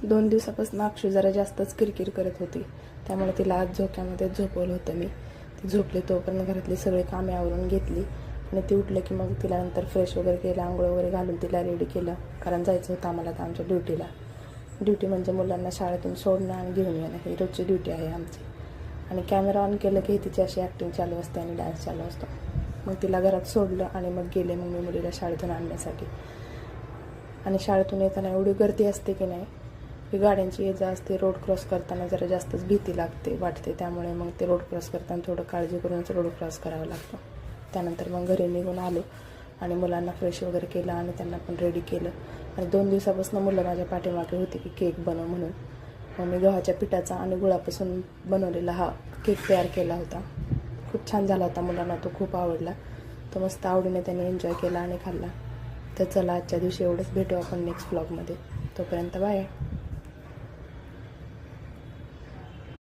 2 दिवसापासून अक्षू जरा जास्तच किरकिर करत होती, त्यामुळे तिला आज झोक्यामध्ये झोपवलं होतं मी. ती झोपली तोपर्यंत घरातली सगळी कामे आवरून घेतली आणि ती उठलं की मग तिला नंतर फ्रेश वगैरे केलं, आंघोळ वगैरे घालून तिला रेडी केलं, कारण जायचं होतं आम्हाला आता आमच्या ड्युटीला. ड्युटी म्हणजे मुलांना शाळेतून सोडणं आणि घेऊन येणं, ही रोजची ड्युटी आहे आमची. आणि कॅमेरा ऑन केलं की तिची अशी ॲक्टिंग चालू असते आणि डान्स चालू असतो. मग तिला घरात सोडलं आणि मग गेले मग मी मुलीला शाळेतून आणण्यासाठी. आणि शाळेतून येताना एवढी गर्दी असते की नाही, ही गाड्यांची ये जा असते. रोड क्रॉस करताना जरा जास्तच भीती वाटते, त्यामुळे मग ते रोड क्रॉस करताना थोडं काळजी करूनच रोड क्रॉस करावं लागतं. त्यानंतर मग घरी निघून आलो आणि मुलांना फ्रेश वगैरे केलं आणि त्यांना पण रेडी केलं. आणि 2 दिवसापासून मुलं माझ्या पाठीमागे होती की केक बनव म्हणून. मग मी गव्हाच्या पिठाचा आणि गुळापासून बनवलेला हा केक तयार केला होता. खूप छान झाला होता, मुलांना तो खूप आवडला. तो मस्त आवडीने त्यांनी एन्जॉय केला आणि खाल्ला. तर चला, आजच्या दिवशी एवढंच. भेटू आपण नेक्स्ट व्लॉगमध्ये. तोपर्यंत बाय.